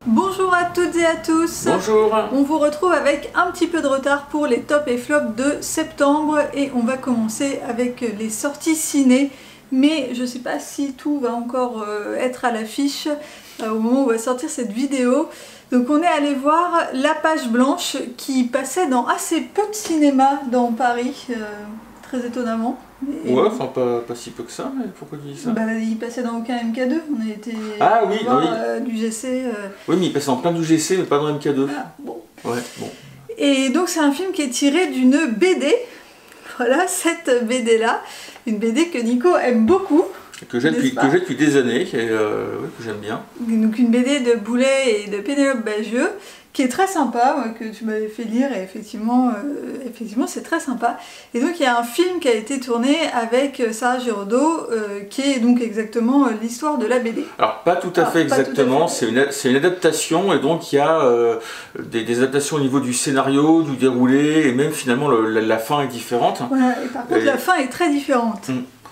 Bonjour à toutes et à tous. Bonjour. On vous retrouve avec un petit peu de retard pour les tops et flops de septembre et on va commencer avec les sorties ciné, mais je sais pas si tout va encore être à l'affiche au moment où on va sortir cette vidéo. Donc on est allé voir La Page Blanche qui passait dans assez peu de cinéma dans Paris, très étonnamment. Ouais, enfin pas si peu que ça, mais pourquoi tu dis ça? Bah, il passait dans aucun MK2, on a été voir du GC. Oui, mais il passait dans plein d'UGC, mais pas dans MK2. Ah, bon. Ouais, bon. Et donc c'est un film qui est tiré d'une BD. Voilà, cette BD là, une BD que Nico aime beaucoup. Que j'ai depuis des années, et, ouais, que j'aime bien. Donc une BD de Boulet et de Pénélope Bagieux, qui est très sympa, que tu m'avais fait lire, et effectivement c'est très sympa. Et donc il y a un film qui a été tourné avec Sarah Giraudot, qui est donc exactement l'histoire de la BD. Alors pas tout à fait exactement, c'est une adaptation, et donc il y a des adaptations au niveau du scénario, du déroulé, et même finalement la fin est différente. Voilà, et par contre la fin est très différente.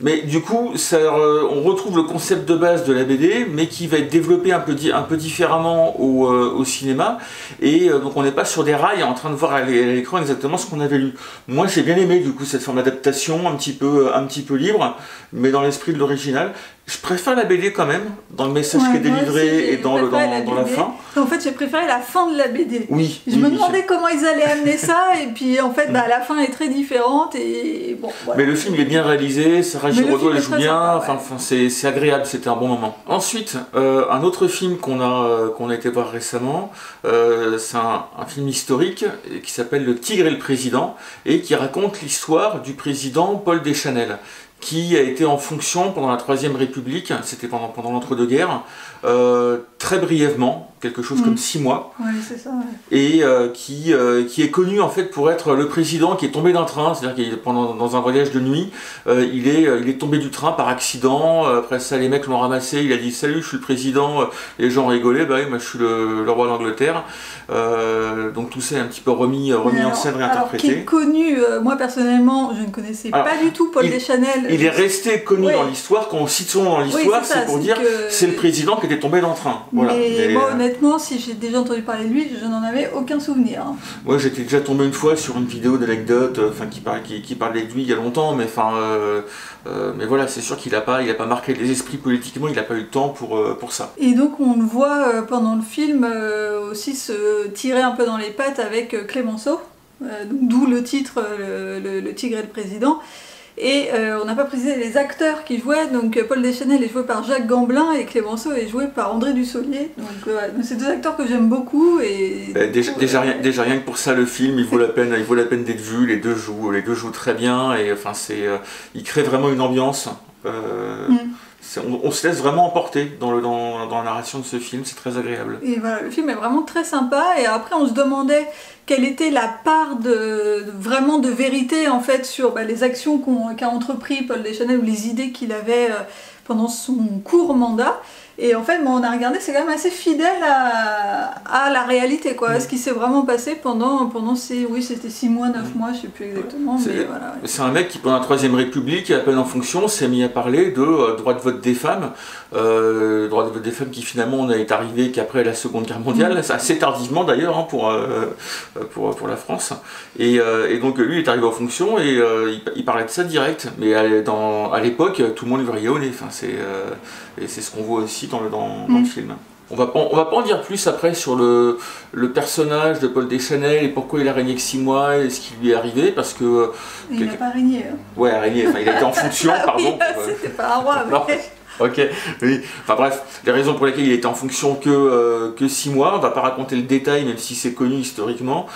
Mais du coup, on retrouve le concept de base de la BD, mais qui va être développé un peu différemment au cinéma. Et donc on n'est pas sur des rails en train de voir à l'écran exactement ce qu'on avait lu. Moi j'ai bien aimé du coup cette forme d'adaptation un petit peu libre, mais dans l'esprit de l'original. Je préfère la BD quand même, dans le message qui est délivré et dans la fin. En fait, j'ai préféré la fin de la BD. Oui. Je me demandais comment ils allaient amener ça, et puis en fait, la fin est très différente. Et bon, voilà. Mais le film il est bien réalisé, Sarah Giraudot elle joue bien, sympa, c'est agréable, c'était un bon moment. Ensuite, un autre film qu'on a été voir récemment, c'est un film historique qui s'appelle Le Tigre et le Président, et qui raconte l'histoire du président Paul Deschanel, qui a été en fonction pendant la Troisième République, c'était pendant l'entre-deux-guerres, très brièvement, quelque chose comme 6 mois, ouais, c'est ça, ouais. Et qui est connu en fait pour être le président qui est tombé d'un train, c'est-à-dire qu'il dans un voyage de nuit, il est tombé du train par accident, après ça les mecs l'ont ramassé, il a dit salut je suis le président, les gens rigolaient, bah oui moi je suis le roi d'Angleterre, donc tout ça est un petit peu remis en scène, réinterprété. Alors qui est connu, moi personnellement je ne connaissais pas du tout Paul Deschanel. Il est resté connu dans l'histoire, quand on cite son nom dans l'histoire, c'est pour dire que c'est le président qui était tombé dans le train. Voilà. Mais moi honnêtement, si j'ai déjà entendu parler de lui, je n'en avais aucun souvenir. Moi j'étais déjà tombé une fois sur une vidéo d'anecdote qui parlait de lui il y a longtemps, mais voilà, c'est sûr qu'il n'a pas marqué les esprits politiquement, il n'a pas eu le temps pour ça. Et donc on le voit pendant le film aussi se tirer un peu dans les pattes avec Clémenceau, d'où le titre le Tigre et le Président. Et on n'a pas précisé les acteurs qui jouaient, donc Paul Deschanel est joué par Jacques Gamblin et Clémenceau est joué par André Dussolier. Donc c'est deux acteurs que j'aime beaucoup. Et déjà rien que pour ça le film il vaut la peine d'être vu, les deux jouent très bien, et enfin il crée vraiment une ambiance. On se laisse vraiment emporter dans la narration de ce film, c'est très agréable. Et voilà, le film est vraiment très sympa, et après on se demandait quelle était la part vraiment de vérité en fait sur les actions qu'a entrepris Paul Deschanel ou les idées qu'il avait pendant son court mandat. Et en fait, on a regardé, c'est quand même assez fidèle à la réalité, quoi, à ce qui s'est vraiment passé pendant c'était 6 mois, 9 mois, je sais plus exactement. C'est un mec qui, pendant la Troisième République, à peine en fonction, s'est mis à parler de droit de vote des femmes, droit de vote des femmes qui finalement n'est arrivé qu'après la Seconde Guerre mondiale, assez tardivement d'ailleurs pour la France. Et donc lui il est arrivé en fonction et il parlait de ça direct, mais à l'époque tout le monde lui riait au nez. Et c'est ce qu'on voit aussi dans le film. On va pas en dire plus après sur le personnage de Paul Deschanel et pourquoi il a régné que 6 mois et ce qui lui est arrivé, parce que... Il n'a pas régné. Ouais, régné, il a été en fonction, pardon. C'était pas un roi, mais... Ok, oui. Enfin bref, les raisons pour lesquelles il était en fonction que 6 mois, on va pas raconter le détail, même si c'est connu historiquement.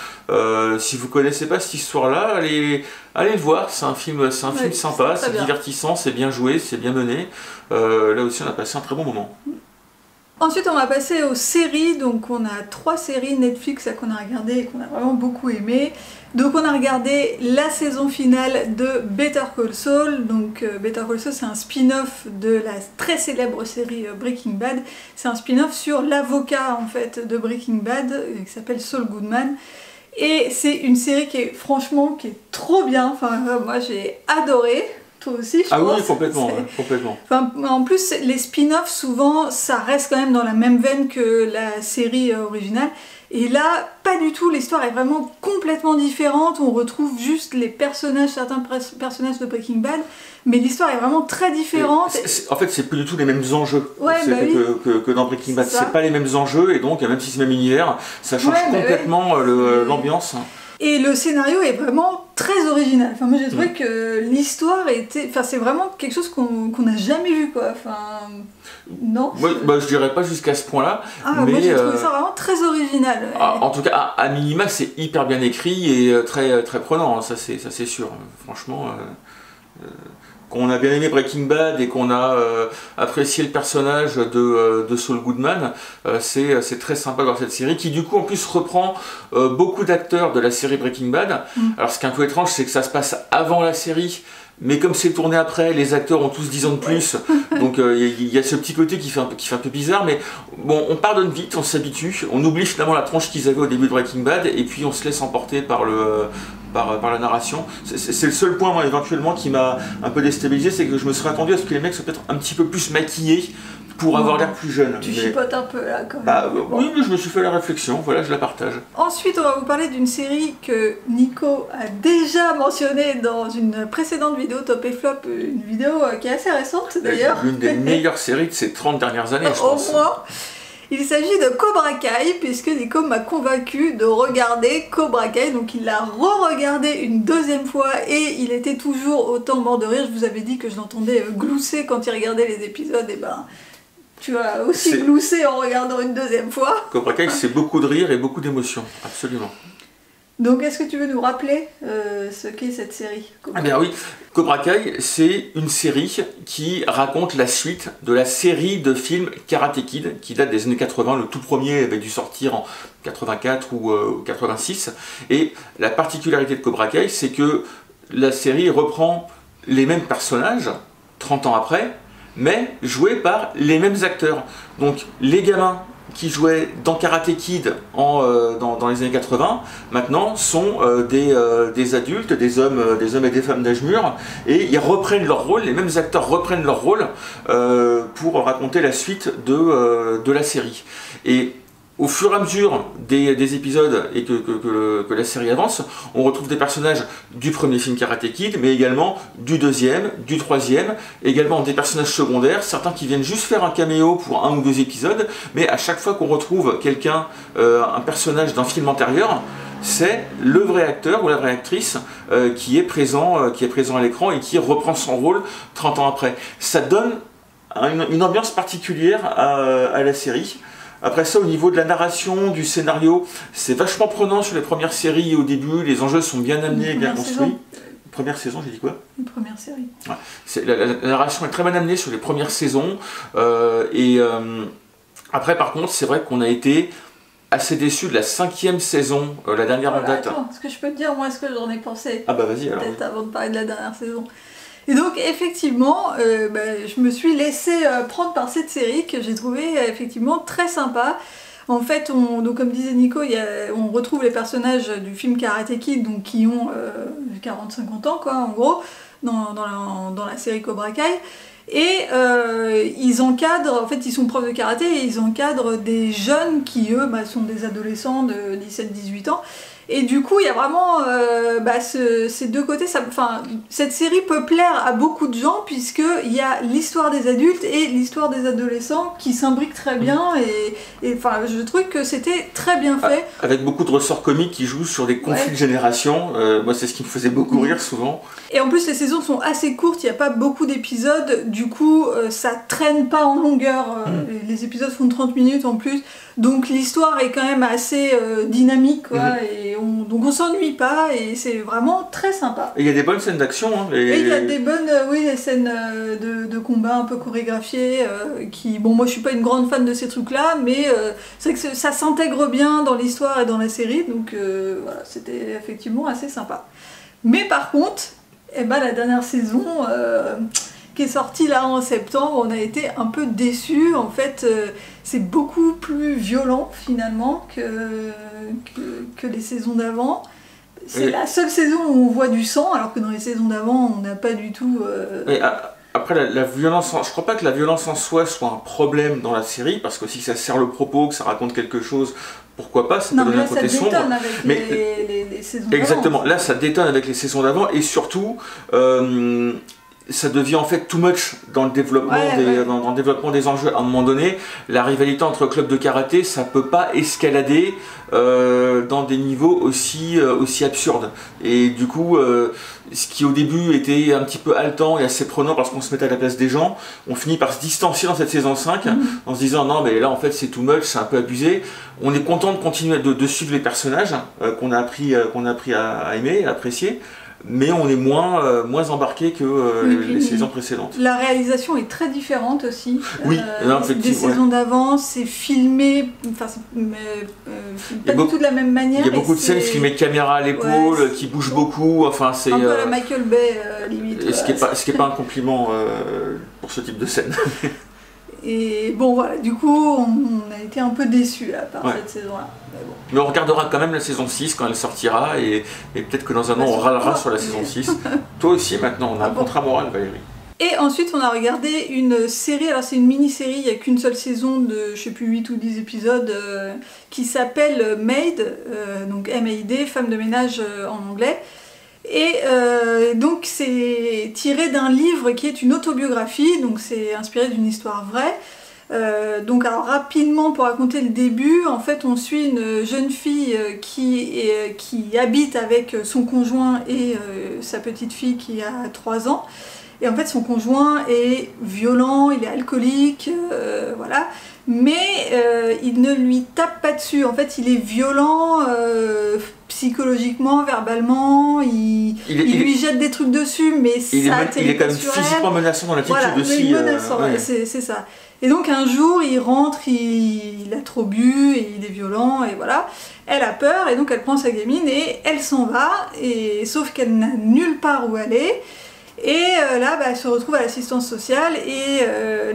Si vous connaissez pas cette histoire-là, allez le voir, c'est un film sympa, c'est divertissant, c'est bien joué, c'est bien mené. Là aussi on a passé un très bon moment. Ensuite on va passer aux séries, donc on a 3 séries Netflix qu'on a regardées et qu'on a vraiment beaucoup aimé. Donc on a regardé la saison finale de Better Call Saul. Donc Better Call Saul c'est un spin-off de la très célèbre série Breaking Bad. C'est un spin-off sur l'avocat en fait de Breaking Bad qui s'appelle Saul Goodman. Et c'est une série qui est franchement trop bien, enfin moi j'ai adoré. toi aussi, je pense. Ah oui, complètement, ouais, complètement. Enfin, en plus, les spin-offs, souvent, ça reste quand même dans la même veine que la série originale. Et là, pas du tout, l'histoire est vraiment complètement différente. On retrouve juste les personnages, certains personnages de Breaking Bad, mais l'histoire est vraiment très différente. En fait, c'est plus du tout les mêmes enjeux que dans Breaking Bad. C'est pas les mêmes enjeux, et donc, même si c'est le même univers, ça change complètement l'ambiance. Et le scénario est vraiment très original. Enfin, moi j'ai trouvé que l'histoire était... Enfin, c'est vraiment quelque chose qu'on n'a jamais vu, quoi. Enfin, non. Ouais, je dirais pas jusqu'à ce point-là. Mais moi j'ai trouvé ça vraiment très original. Ouais. En tout cas, à minima, c'est hyper bien écrit et très, très prenant, ça c'est sûr. Franchement... qu'on a bien aimé Breaking Bad et qu'on a apprécié le personnage de Saul Goodman, c'est très sympa dans cette série qui du coup en plus reprend beaucoup d'acteurs de la série Breaking Bad. Alors ce qui est un peu étrange, c'est que ça se passe avant la série, mais comme c'est tourné après, les acteurs ont tous 10 ans de plus, donc il y a ce petit côté qui fait un peu bizarre, mais bon, on pardonne vite, on s'habitue, on oublie finalement la tronche qu'ils avaient au début de Breaking Bad, et puis on se laisse emporter par la narration. C'est le seul point, moi, éventuellement, qui m'a un peu déstabilisé, c'est que je me serais attendu à ce que les mecs soient peut-être un petit peu plus maquillés pour avoir l'air plus jeunes. Tu chipotes un peu là quand même. Oui, mais je me suis fait la réflexion, voilà, je la partage. Ensuite, on va vous parler d'une série que Nico a déjà mentionnée dans une précédente vidéo Top et Flop, une vidéo qui est assez récente d'ailleurs. L'une des meilleures séries de ces 30 dernières années, je pense. Au moins. Il s'agit de Cobra Kai, puisque Nico m'a convaincu de regarder Cobra Kai, donc il l'a re-regardé une deuxième fois et il était toujours autant mort de rire. Je vous avais dit que je l'entendais glousser quand il regardait les épisodes, et ben tu as aussi gloussé en regardant une deuxième fois. Cobra Kai, c'est beaucoup de rire et beaucoup d'émotions, absolument. Donc est-ce que tu veux nous rappeler ce qu'est cette série Ah bien oui, Cobra Kai, c'est une série qui raconte la suite de la série de films Karate Kid, qui date des années 80, le tout premier avait dû sortir en 84 ou 86, et la particularité de Cobra Kai, c'est que la série reprend les mêmes personnages, 30 ans après, mais joués par les mêmes acteurs. Donc les gamins qui jouaient dans Karate Kid dans les années 80, maintenant sont des adultes, des hommes et des femmes d'âge mûr, et ils reprennent leur rôle, les mêmes acteurs reprennent leur rôle pour raconter la suite de la série. Et au fur et à mesure des épisodes et que la série avance, on retrouve des personnages du premier film Karate Kid, mais également du deuxième, du troisième, également des personnages secondaires, certains qui viennent juste faire un caméo pour 1 ou 2 épisodes, mais à chaque fois qu'on retrouve quelqu'un, un personnage d'un film antérieur, c'est le vrai acteur ou la vraie actrice qui est présent à l'écran et qui reprend son rôle 30 ans après. Ça donne une ambiance particulière à la série. Après ça, au niveau de la narration, du scénario, c'est vachement prenant sur les premières séries au début, les enjeux sont bien amenés, bien construits. Première saison, j'ai dit quoi? Une première série. Ouais. La narration est très bien amenée sur les premières saisons. Après, par contre, c'est vrai qu'on a été assez déçus de la 5e saison, la dernière en date. Attends, est-ce que je peux te dire moi ce que j'en ai pensé? Ah bah vas-y alors. Peut-être avant de parler de la dernière saison. Et donc effectivement, je me suis laissée prendre par cette série que j'ai trouvée effectivement très sympa. En fait, donc comme disait Nico, on retrouve les personnages du film Karate Kid, donc qui ont 40-50 ans quoi, en gros, dans la série Cobra Kai. Et ils encadrent, en fait ils sont profs de karaté et ils encadrent des jeunes qui eux sont des adolescents de 17-18 ans. Et du coup, il y a vraiment ces deux côtés. Cette série peut plaire à beaucoup de gens puisqu'il y a l'histoire des adultes et l'histoire des adolescents qui s'imbriquent très bien. Et je trouve que c'était très bien fait. Avec beaucoup de ressorts comiques qui jouent sur des conflits de génération. Moi, c'est ce qui me faisait beaucoup rire souvent. Et en plus, les saisons sont assez courtes, il n'y a pas beaucoup d'épisodes. Du coup, ça traîne pas en longueur. Les épisodes font 30 minutes en plus. Donc l'histoire est quand même assez dynamique, quoi, et donc on s'ennuie pas, et c'est vraiment très sympa. Et il y a des bonnes scènes d'action. Et il y a des bonnes des scènes de combat un peu chorégraphiées, bon moi je suis pas une grande fan de ces trucs-là, mais c'est que ça s'intègre bien dans l'histoire et dans la série, donc voilà, c'était effectivement assez sympa. Mais par contre, la dernière saison... qui est sorti là en septembre, on a été un peu déçus. En fait, c'est beaucoup plus violent finalement que les saisons d'avant. c'est la seule saison où on voit du sang, alors que dans les saisons d'avant, on n'a pas du tout... Après, la violence, je crois pas que la violence en soi soit un problème dans la série, parce que si ça sert le propos, que ça raconte quelque chose, pourquoi pas, ça peut donner un côté sombre. Avec les saisons d'avant. Exactement, là ça détonne avec les saisons d'avant, et surtout, ça devient en fait too much dans le développement, dans le développement des enjeux. À un moment donné, la rivalité entre clubs de karaté, ça peut pas escalader dans des niveaux aussi absurdes. Et du coup, ce qui au début était un petit peu haletant et assez prenant parce qu'on se mettait à la place des gens, on finit par se distancier dans cette saison 5 en se disant non mais là en fait c'est too much, c'est un peu abusé. On est content de continuer de suivre les personnages qu'on a appris à aimer, à apprécier. Mais on est moins embarqué que les saisons précédentes. La réalisation est très différente aussi. Oui, des saisons d'avant, c'est filmé, pas du tout de la même manière. Il y a beaucoup de scènes filmées de caméra à l'épaule, qui bougent beaucoup. Enfin, c'est un peu la Michael Bay limite. Ce qui n'est pas un compliment pour ce type de scène. Et bon voilà, du coup on a été un peu déçus par cette saison-là. Mais on regardera quand même la saison 6 quand elle sortira et peut-être que dans un an on râlera sur la saison 6. Toi aussi maintenant, on a un contrat moral, Valérie. Et ensuite on a regardé une série, alors c'est une mini-série, il n'y a qu'une seule saison de je sais plus 8 ou 10 épisodes qui s'appelle Maid, donc M-A-I-D, femme de ménage en anglais. Et donc c'est tiré d'un livre qui est une autobiographie, donc c'est inspiré d'une histoire vraie. Donc alors rapidement pour raconter le début, en fait on suit une jeune fille qui habite avec son conjoint et sa petite fille qui a 3 ans. Et en fait son conjoint est violent, il est alcoolique, voilà. Mais il ne lui tape pas dessus, en fait il est violent psychologiquement, verbalement, il lui jette des trucs dessus, mais il est quand même physiquement menaçant dans l'attitude aussi. Menaçant, c'est ça. Et donc un jour il rentre, il a trop bu et il est violent et voilà. Elle a peur et donc elle prend sa gamine et elle s'en va, et sauf qu'elle n'a nulle part où aller. Et là, elle se retrouve à l'assistance sociale et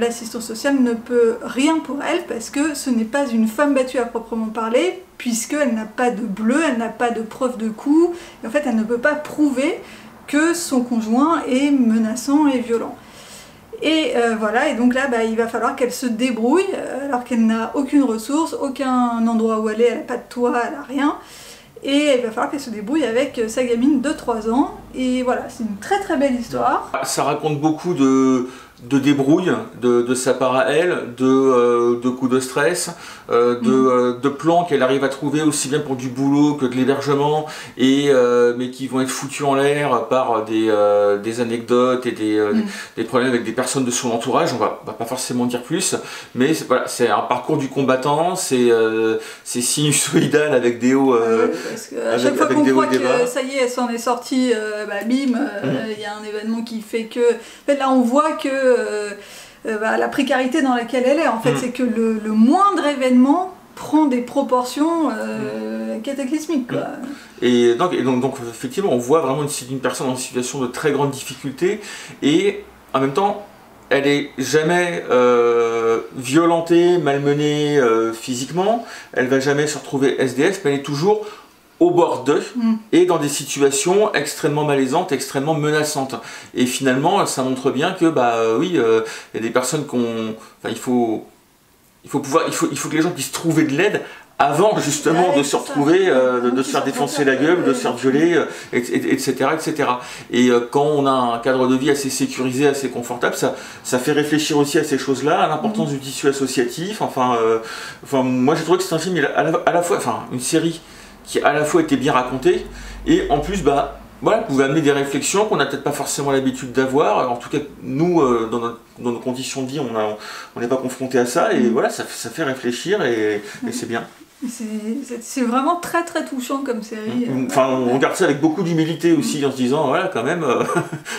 l'assistance sociale ne peut rien pour elle parce que ce n'est pas une femme battue à proprement parler, puisqu'elle n'a pas de bleu, elle n'a pas de preuve de coup, et en fait elle ne peut pas prouver que son conjoint est menaçant et violent. Et voilà, et donc là il va falloir qu'elle se débrouille alors qu'elle n'a aucune ressource, aucun endroit où aller, elle n'a pas de toit, elle n'a rien. Et il va falloir qu'elle se débrouille avec sa gamine de 3 ans. Et voilà, c'est une très très belle histoire. Ça raconte beaucoup de débrouille de sa part à elle, de coups de stress, de plans qu'elle arrive à trouver aussi bien pour du boulot que de l'hébergement, mais qui vont être foutus en l'air par des anecdotes et des problèmes avec des personnes de son entourage. On va pas forcément dire plus, mais voilà, c'est un parcours du combattant, c'est sinusoïdal avec des hauts parce que à chaque fois qu'on croit que ça y est, elle s'en est sortie, bim, il y a un événement qui fait que... En fait, là on voit que la précarité dans laquelle elle est, en fait, c'est que le moindre événement prend des proportions cataclysmiques, quoi. Et donc effectivement on voit vraiment une personne en situation de très grande difficulté, et en même temps elle est jamais violentée, malmenée physiquement, elle va jamais se retrouver SDF, mais elle est toujours au bord d'eux et dans des situations extrêmement malaisantes, extrêmement menaçantes. Et finalement, ça montre bien que il y a des personnes il faut que les gens puissent trouver de l'aide avant justement de se retrouver, de se faire défoncer la gueule, de se faire violer, etc., etc. Et quand on a un cadre de vie assez sécurisé, assez confortable, ça fait réfléchir aussi à ces choses-là, à l'importance du tissu associatif. Moi j'ai trouvé que c'est un film à la fois, une série qui à la fois était bien racontée et en plus pouvait amener des réflexions qu'on n'a peut-être pas forcément l'habitude d'avoir. En tout cas, nous, dans nos conditions de vie, on n'est pas confronté à ça, et voilà, ça fait réfléchir et c'est bien. C'est vraiment très très touchant comme série. On regarde ça avec beaucoup d'humilité aussi, en se disant, voilà, quand même,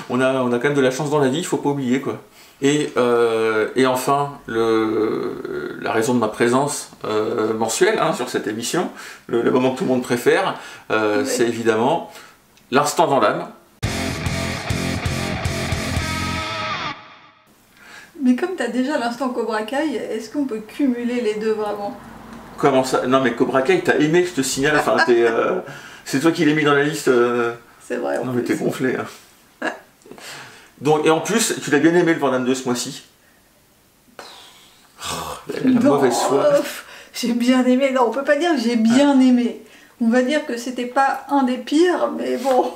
on a quand même de la chance dans la vie, il faut pas oublier, quoi. Et enfin, la raison de ma présence mensuelle sur cette émission, le moment que tout le monde préfère, c'est évidemment l'instant Van Damme. Mais comme tu as déjà l'instant Cobra Kai, est-ce qu'on peut cumuler les deux vraiment? Comment ça? Non mais Cobra Kai, t'as aimé, je te signale, C'est toi qui l'as mis dans la liste. C'est vrai. Non mais t'es gonflé. Hein. Ouais. Donc, et en plus, tu l'as bien aimé le Van Damme de ce mois-ci. La mauvaise foi. J'ai bien aimé. Non, on peut pas dire que j'ai bien aimé. On va dire que c'était pas un des pires, mais bon.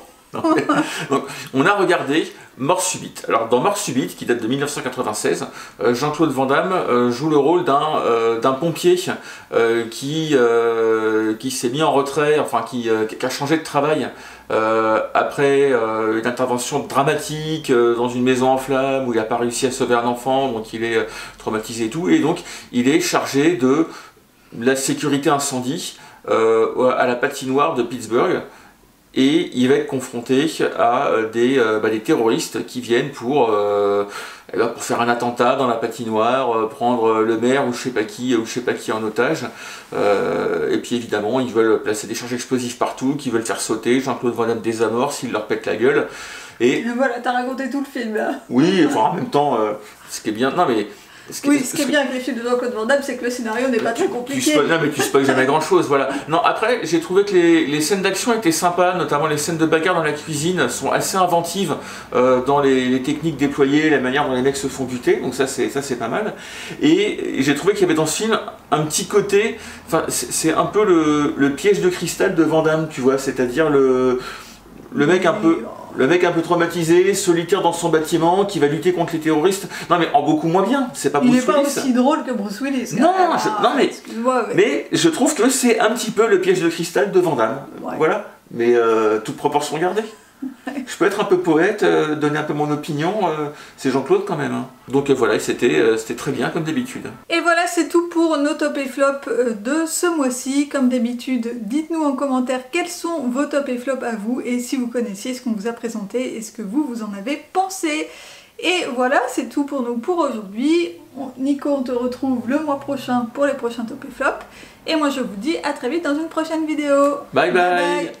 Donc, on a regardé Mort subite. Alors dans Mort subite, qui date de 1996, Jean-Claude Van Damme joue le rôle d'un pompier qui s'est mis en retrait, enfin qui a changé de travail après une intervention dramatique dans une maison en flammes où il n'a pas réussi à sauver un enfant, donc il est traumatisé et tout, et donc il est chargé de la sécurité incendie à la patinoire de Pittsburgh. Et il va être confronté à des terroristes qui viennent pour faire un attentat dans la patinoire, prendre le maire ou je sais pas qui en otage. Et puis évidemment, ils veulent placer des charges explosives partout, qui veulent faire sauter. Jean-Claude Van Damme désamorce, il leur pète la gueule. Et voilà, t'as raconté tout le film là. Oui, enfin en même temps, ce qui est bien. Non mais. Ce qui est bien avec les films de Jean-Claude Van Damme, c'est que le scénario n'est pas très compliqué. Non, mais tu spoil jamais grand-chose, voilà. Non, après, j'ai trouvé que les scènes d'action étaient sympas, notamment les scènes de bagarre dans la cuisine sont assez inventives dans les techniques déployées, la manière dont les mecs se font buter, donc ça c'est pas mal. Et j'ai trouvé qu'il y avait dans ce film un petit côté, enfin c'est un peu le piège de cristal de Van Damme, tu vois, c'est-à-dire le mec un peu traumatisé, solitaire dans son bâtiment, qui va lutter contre les terroristes. Non mais en beaucoup moins bien, c'est pas Bruce Willis. Il n'est pas aussi drôle que Bruce Willis. Non, mais je trouve que c'est un petit peu le piège de cristal de Van Damme. Ouais. Voilà, mais toute proportion gardée. Je peux être un peu poète, donner un peu mon opinion, c'est Jean-Claude quand même. Hein. Donc voilà, c'était très bien comme d'habitude. Et voilà, c'est tout pour nos top et flop de ce mois-ci. Comme d'habitude, dites-nous en commentaire quels sont vos top et flop à vous et si vous connaissiez ce qu'on vous a présenté et ce que vous en avez pensé. Et voilà, c'est tout pour nous pour aujourd'hui. Nico, on te retrouve le mois prochain pour les prochains top et flop. Et moi, je vous dis à très vite dans une prochaine vidéo. Bye bye, bye.